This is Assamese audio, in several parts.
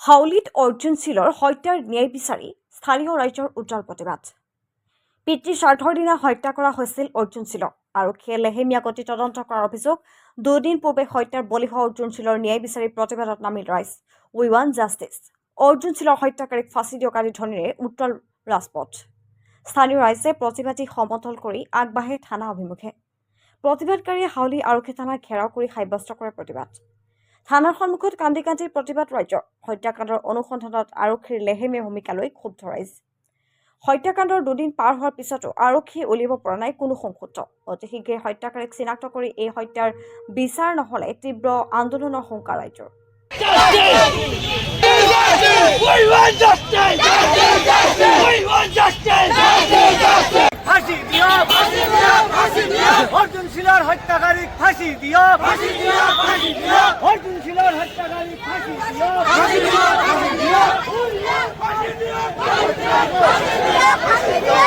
হাউলিত অৰ্জুন চিলৰ হত্যাৰ ন্যায় বিচাৰি স্থানীয় ৰাইজৰ উজ্জ্বল প্ৰতিবাদ। পিতৃ স্বাৰ্থৰ দিনা হত্যা কৰা হৈছিল অৰ্জুন চিলক। আৰক্ষীয়ে লেহেমীয়া গতি তদন্ত কৰাৰ অভিযোগ। 2 দিন পূৰ্বে হত্যাৰ বলি হোৱা অৰ্জুন চিলৰ ন্যায় বিচাৰি প্ৰতিবাদত নামিল ৰাইজ। উই ৱান্ট জাষ্টিছ। অৰ্জুন চিলৰ হত্যাকাৰীক ফাঁচি দিয়ক আদি ধ্বনিৰে উত্তল ৰাজপথ। স্থানীয় ৰাইজে প্ৰতিবাদী সমতল কৰি আগবাঢ়ে থানা অভিমুখে। প্ৰতিবাদকাৰীয়ে হাউলি আৰক্ষী থানা ঘেৰাও কৰি সাব্যস্ত কৰে প্ৰতিবাদ। থানাৰ সন্মুখত কান্দি কান্দি প্ৰতিবাদ ৰাইজৰ। হত্যাকাণ্ডৰ অনুসন্ধানত আৰক্ষীৰ লেহেমীয়া ভূমিকালৈ ক্ষুব্ধ ৰাইজ। হত্যাকাণ্ডৰ 2 দিন পাৰ হোৱাৰ পিছতো আৰক্ষীয়ে উলিয়াব পৰা নাই কোনো সংসুত্ৰ। অতি শীঘ্ৰে হত্যাকাৰীক চিনাক্ত কৰি এই হত্যাৰ বিচাৰ নহ'লে তীব্ৰ আন্দোলনৰ হুংকাৰ ৰাইজৰ। অর্জুন শিলার হত্যাকারীক ফাঁসি দিও, ফাঁসি দিও, ফাঁসি দিও। অর্জুন শিলার হত্যাকারীক ফাঁসি দিও, ফাঁসি দিও, ফাঁসি দিও। ফাঁসি দিও, ফাঁসি দিও, ফাঁসি দিও।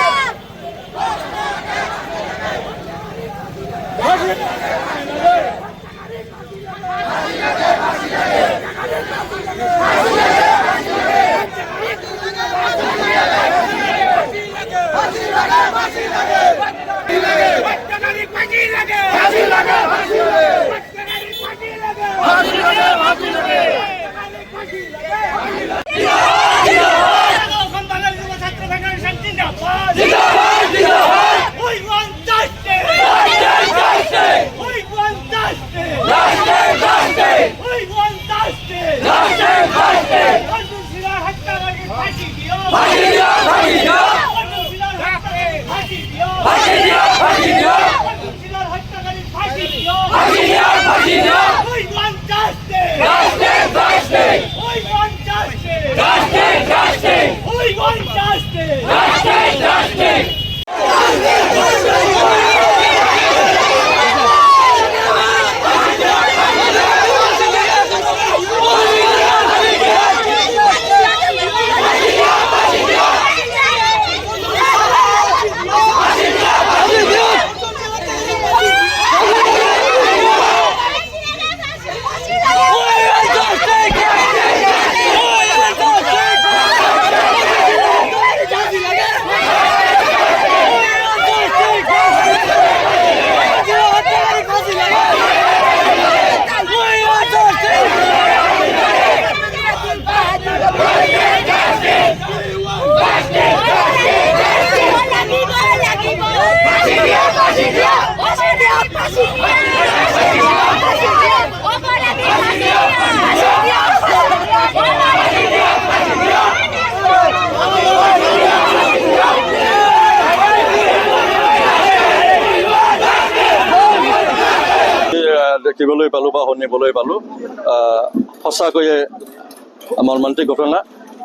দেখিবলৈ পালোঁ বা শুনিবলৈ পালোঁ, সঁচাকৈয়ে মৰ্মান্তিক ঘটনা।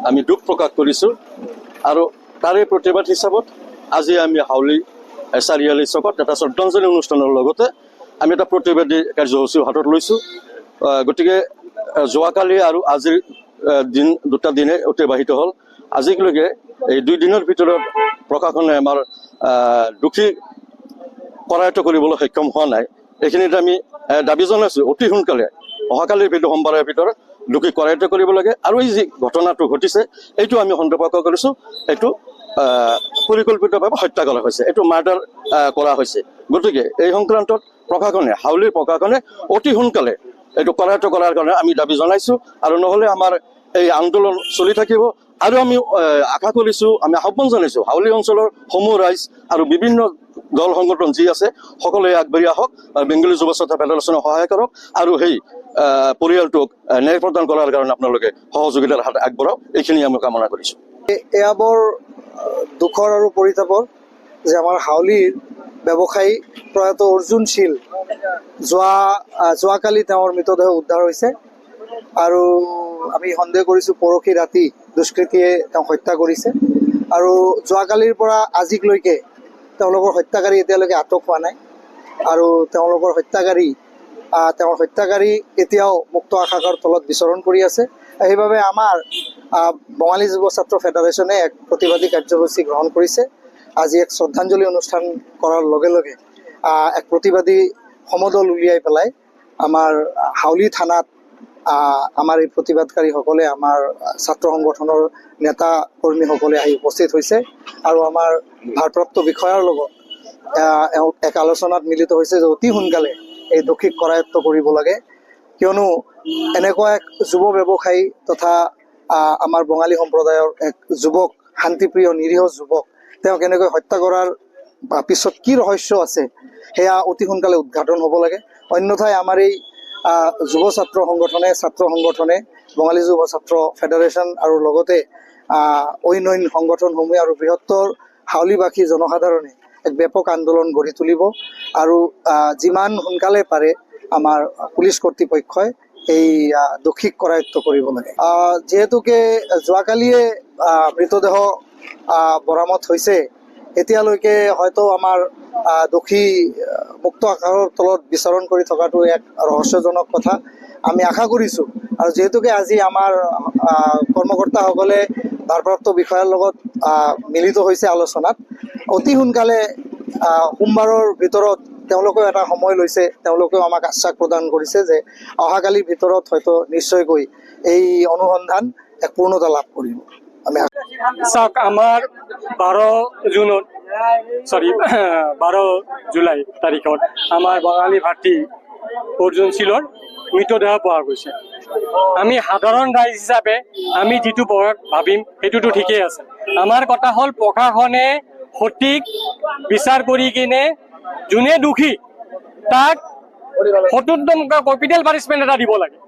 আমি দুখ প্ৰকাশ কৰিছোঁ আৰু তাৰে প্ৰতিবাদ হিচাপত আজি আমি হাউলি চাৰিআলি চকত এটা শ্ৰদ্ধাঞ্জলি অনুষ্ঠানৰ লগতে আমি এটা প্ৰতিবাদী কাৰ্যসূচী হাতত লৈছোঁ। গতিকে যোৱাকালি আৰু আজিৰ দিন 2টা দিনে অতিবাহিত হ'ল। আজিলৈকে এই 2 দিনৰ ভিতৰত প্ৰশাসনে আমাৰ দোষী কৰায়ত্ব কৰিবলৈ সক্ষম হোৱা নাই। এইখিনিত আমি দাবী জনাইছোঁ অতি সোনকালে অহাকালিৰ ভিতৰত সোমবাৰৰ ভিতৰত দোষী কৰায়ত্ব কৰিব লাগে। আৰু এই যি ঘটনাটো ঘটিছে এইটো আমি সন্দেহ কৰিছোঁ এইটো পৰিকল্পিতভাৱে হত্যা কৰা হৈছে, এইটো মাৰ্ডাৰ কৰা হৈছে। গতিকে এই সংক্ৰান্তত প্ৰশাসনে হাউলিৰ প্ৰশাসনে অতি সোনকালে এইটো কৰায়ত্ব কৰাৰ কাৰণে আমি দাবী জনাইছোঁ। আৰু নহ'লে আমাৰ এই আন্দোলন চলি থাকিব। আৰু আমি আশা কৰিছোঁ, আমি আহ্বান জনাইছোঁ হাউলি অঞ্চলৰ সমূহ ৰাইজ আৰু বিভিন্ন দল সংগঠন যি আছে সকলোৱে আগবাঢ়ি আহক, বেংগলী যুৱ ছাত্ৰ ফেডাৰেশ্যনক সহায় কৰক আৰু সেই পৰিয়ালটোক ন্যায় প্ৰদান কৰাৰ কাৰণে আপোনালোকে সহযোগিতাৰ হাত আগবঢ়াওক। এইখিনি আমি কামনা কৰিছোঁ। এয়া বৰ দুখৰ আৰু পৰিতাপৰ যে আমাৰ হাউলিৰ ব্যৱসায়ী প্ৰয়াত অৰ্জুন শীল যোৱাকালি তেওঁৰ মৃতদেহ উদ্ধাৰ হৈছে আৰু আমি সন্দেহ কৰিছোঁ পৰহি ৰাতি দুষ্কৃতীয়ে তেওঁক হত্যা কৰিছে। আৰু যোৱাকালিৰ পৰা আজিলৈকে তেওঁলোকৰ হত্যাকাৰী এতিয়ালৈকে আটক হোৱা নাই আৰু তেওঁলোকৰ হত্যাকাৰী তেওঁৰ হত্যাকাৰী এতিয়াও মুক্ত আকাশৰ তলত বিচৰণ কৰি আছে। সেইবাবে আমাৰ বঙালী যুৱ ছাত্ৰ ফেডাৰেশ্যনে এক প্ৰতিবাদী কাৰ্যসূচী গ্ৰহণ কৰিছে। আজি এক শ্ৰদ্ধাঞ্জলি অনুষ্ঠান কৰাৰ লগে লগে এক প্ৰতিবাদী সমদল উলিয়াই পেলাই আমাৰ হাউলি থানাত আমাৰ এই প্ৰতিবাদকাৰীসকলে আমাৰ ছাত্ৰ সংগঠনৰ নেতা কৰ্মীসকলে আহি উপস্থিত হৈছে আৰু আমাৰ ভাৰপ্ৰাপ্ত বিষয়াৰ লগত এক আলোচনাত মিলিত হৈছে যে অতি সোনকালে এই দোষীক কৰায়ত্ব কৰিব লাগে, কিয়নো এনেকুৱা এক যুৱ ব্যৱসায়ী তথা আমাৰ বঙালী সম্প্ৰদায়ৰ এক যুৱক, শান্তিপ্ৰিয় নিৰীহ যুৱক, তেওঁ কেনেকৈ হত্যা কৰাৰ পিছত কি ৰহস্য আছে সেয়া অতি সোনকালে উদ্ঘাটন হ'ব লাগে। অন্যথাই আমাৰ এই যুৱ ছাত্ৰ সংগঠনে বঙালী যুৱ ছাত্ৰ ফেডাৰেশ্যন আৰু লগতে অন্য সংগঠনসমূহে আৰু বৃহত্তৰ হাউলিবাসী জনসাধাৰণে এক ব্যাপক আন্দোলন গঢ়ি তুলিব আৰু যিমান সোনকালে পাৰে আমাৰ পুলিচ কৰ্তৃপক্ষই এই দোষীক কৰায়ত্ব কৰিব লাগে। যিহেতুকে যোৱাকালিয়ে মৃতদেহ বৰামদ হৈছে, এতিয়ালৈকে হয়তো আমাৰ দোষী মুক্ত আকাশৰ তলত বিচৰণ কৰি থকাটো এক ৰহস্যজনক কথা। আমি আশা কৰিছোঁ আৰু যিহেতুকে আজি আমাৰ কৰ্মকৰ্তাসকলে ভাৰপ্ৰাপ্ত বিষয়াৰ লগত মিলিত হৈছে আলোচনাত, অতি সোনকালে সোমবাৰৰ ভিতৰত তেওঁলোকেও এটা সময় লৈছে, তেওঁলোকেও আমাক আশ্বাস প্ৰদান কৰিছে যে অহাকালিৰ ভিতৰত হয়তো নিশ্চয়কৈ এই অনুসন্ধান এক পূৰ্ণতা লাভ কৰিব। আমি চাওক, আমাৰ 12 জুলাই তাৰিখত আমাৰ বঙালী ভাতৃ অৰ্জুন শীলৰ মৃতদেহ পোৱা গৈছে। আমি সাধাৰণ ৰাইজ হিচাপে আমি যিটো ভাবিম সেইটোতো ঠিকেই আছে। আমাৰ কথা হ'ল প্ৰশাসনে সঠিক বিচাৰ কৰি কিনে যোনে দোষী তাক 70 কেপিটেল পানিছমেণ্ট এটা দিব লাগে।